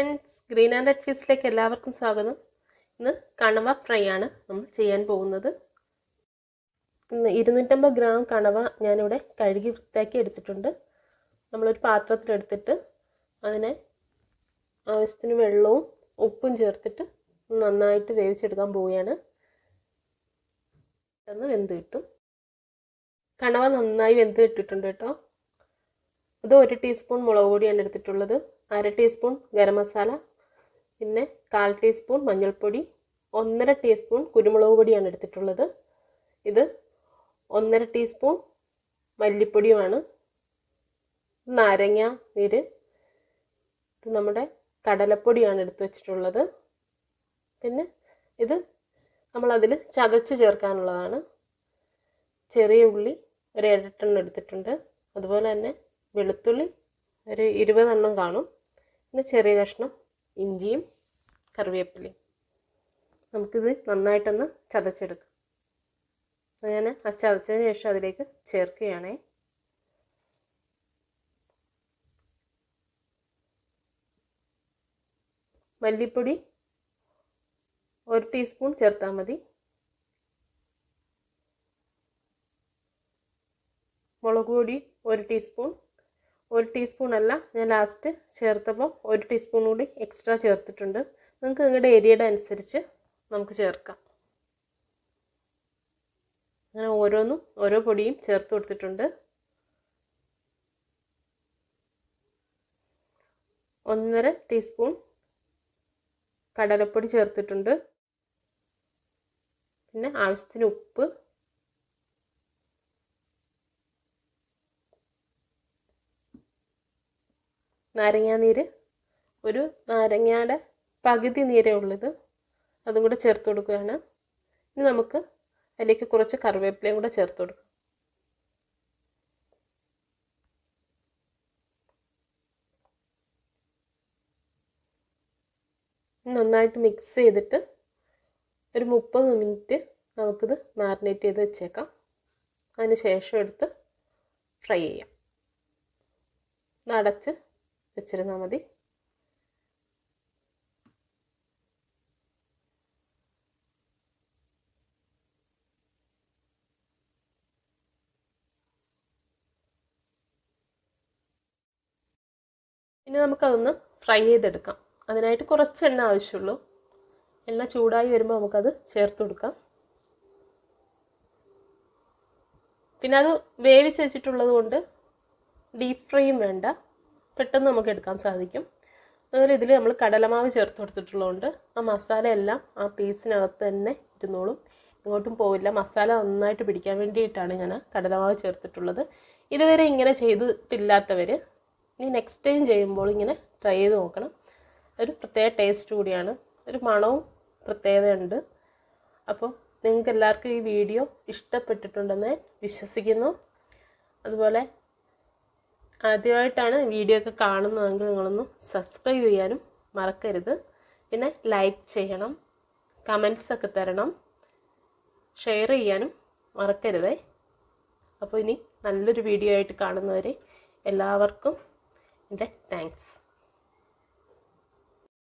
Friends, green and red ഫിഷിലേക്ക് എല്ലാവർക്കും സ്വാഗതം. ഇന്ന് കണവ ഫ്രൈ ആണ് നമ്മൾ ചെയ്യാൻ പോകുന്നത്. 250 ഗ്രാം കണവ ഞാനിവിടെ കഴുകി വൃത്തിയാക്കി എടുത്തിട്ടുണ്ട്. നമ്മളൊരു പാത്രത്തിലെടുത്തിട്ട് അതിനെ ആവശ്യത്തിന് വെള്ളവും ഉപ്പും ചേർത്തിട്ട് നന്നായിട്ട് വേവിച്ചെടുക്കാൻ പോവുകയാണ്. പെട്ടെന്ന് വെന്ത് കിട്ടും. കണവ നന്നായി വെന്ത് കിട്ടിയിട്ടുണ്ട് കേട്ടോ. അത് 1 ടീസ്പൂൺ മുളക് പൊടിയാണ് എടുത്തിട്ടുള്ളത്, 1/2 ടീസ്പൂൺ ഗരം മസാല, പിന്നെ 1/4 ടീസ്പൂൺ മഞ്ഞൾപ്പൊടി, 1.5 ടീസ്പൂൺ കുരുമുളക് പൊടിയാണ് എടുത്തിട്ടുള്ളത്. ഇത് 1.5 ടീസ്പൂൺ മല്ലിപ്പൊടിയുമാണ്. നാരങ്ങ നീര്, ഇത് നമ്മുടെ കടലപ്പൊടിയാണ് എടുത്ത് വെച്ചിട്ടുള്ളത്. പിന്നെ ഇത് നമ്മളതിൽ ചതച്ച് ചേർക്കാനുള്ളതാണ്. ചെറിയ ഉള്ളി ഒരു 7 എണ്ണം എടുത്തിട്ടുണ്ട്. അതുപോലെ തന്നെ വെളുത്തുള്ളി ഒരു 20 എണ്ണം കാണും. പിന്നെ ചെറിയ കഷ്ണം ഇഞ്ചിയും കറിവേപ്പിലയും. നമുക്കിത് നന്നായിട്ടൊന്ന് ചതച്ചെടുക്കാം. ഞാൻ ആ ചതച്ചതിന് ശേഷം അതിലേക്ക് ചേർക്കുകയാണേ. മല്ലിപ്പൊടി 1 ടീസ്പൂൺ ചേർത്താൽ മതി. മുളക് പൊടി 1 ടീസ്പൂൺ. 1 ടീസ്പൂൺ അല്ല, ഞാൻ ലാസ്റ്റ് ചേർത്തപ്പോൾ 1 ടീസ്പൂൺ കൂടി എക്സ്ട്രാ ചേർത്തിട്ടുണ്ട്. നിങ്ങൾക്ക് നിങ്ങളുടെ ഏരിയയുടെ അനുസരിച്ച് നമുക്ക് ചേർക്കാം. അങ്ങനെ ഓരോന്നും ഓരോ പൊടിയും ചേർത്ത് കൊടുത്തിട്ടുണ്ട്. 1.5 ടീസ്പൂൺ കടലപ്പൊടി ചേർത്തിട്ടുണ്ട്. പിന്നെ ആവശ്യത്തിന് ഉപ്പ്, നാരങ്ങാനീര്, ഒരു നാരങ്ങയുടെ പകുതി നീരേ ഉള്ളത്, അതും കൂടെ ചേർത്ത് കൊടുക്കുകയാണ്. ഇനി നമുക്ക് അതിലേക്ക് കുറച്ച് കറിവേപ്പിലയും കൂടെ ചേർത്ത് കൊടുക്കാം. നന്നായിട്ട് മിക്സ് ചെയ്തിട്ട് ഒരു 30 മിനിറ്റ് നമുക്കിത് മാരിനേറ്റ് ചെയ്ത് വെച്ചേക്കാം. അതിന് ശേഷം എടുത്ത് ഫ്രൈ ചെയ്യാം. ഇത് അടച്ച് വെച്ചിരുന്നാൽ മതി. ഇനി നമുക്കതൊന്ന് ഫ്രൈ ചെയ്തെടുക്കാം. അതിനായിട്ട് കുറച്ച് എണ്ണ ആവശ്യമുള്ളൂ. എണ്ണ ചൂടായി വരുമ്പോൾ നമുക്കത് ചേർത്ത് കൊടുക്കാം. പിന്നെ അത് വേവിച്ച് വെച്ചിട്ടുള്ളത് കൊണ്ട് ഡീപ്പ് ഫ്രൈയും വേണ്ട, പെട്ടെന്ന് നമുക്ക് എടുക്കാൻ സാധിക്കും. അതുപോലെ ഇതിൽ നമ്മൾ കടലമാവ് ചേർത്ത് കൊടുത്തിട്ടുള്ളതുകൊണ്ട് ആ മസാല എല്ലാം ആ പീസിനകത്ത് തന്നെ ഇരുന്നോളും, ഇങ്ങോട്ടും പോവില്ല. മസാല നന്നായിട്ട് പിടിക്കാൻ വേണ്ടിയിട്ടാണ് ഞാൻ കടലമാവ് ചേർത്തിട്ടുള്ളത്. ഇതുവരെ ഇങ്ങനെ ചെയ്തിട്ടില്ലാത്തവർ ഇനി നെക്സ്റ്റ് ടൈം ചെയ്യുമ്പോൾ ഇങ്ങനെ ട്രൈ ചെയ്ത് നോക്കണം. ഒരു പ്രത്യേക ടേസ്റ്റ് കൂടിയാണ്, ഒരു മണവും പ്രത്യേകതയുണ്ട്. അപ്പോൾ നിങ്ങൾക്ക് എല്ലാവർക്കും ഈ വീഡിയോ ഇഷ്ടപ്പെട്ടിട്ടുണ്ടെന്ന് വിശ്വസിക്കുന്നു. അതുപോലെ ആദ്യമായിട്ടാണ് വീഡിയോ ഒക്കെ കാണുന്നതെങ്കിൽ നിങ്ങളൊന്ന് സബ്സ്ക്രൈബ് ചെയ്യാനും മറക്കരുത്. പിന്നെ ലൈക്ക് ചെയ്യണം, കമൻസൊക്കെ തരണം, ഷെയർ ചെയ്യാനും മറക്കരുതേ. അപ്പോൾ ഇനി നല്ലൊരു വീഡിയോ ആയിട്ട് കാണുന്നവരെ എല്ലാവർക്കും എൻ്റെ താങ്ക്സ്.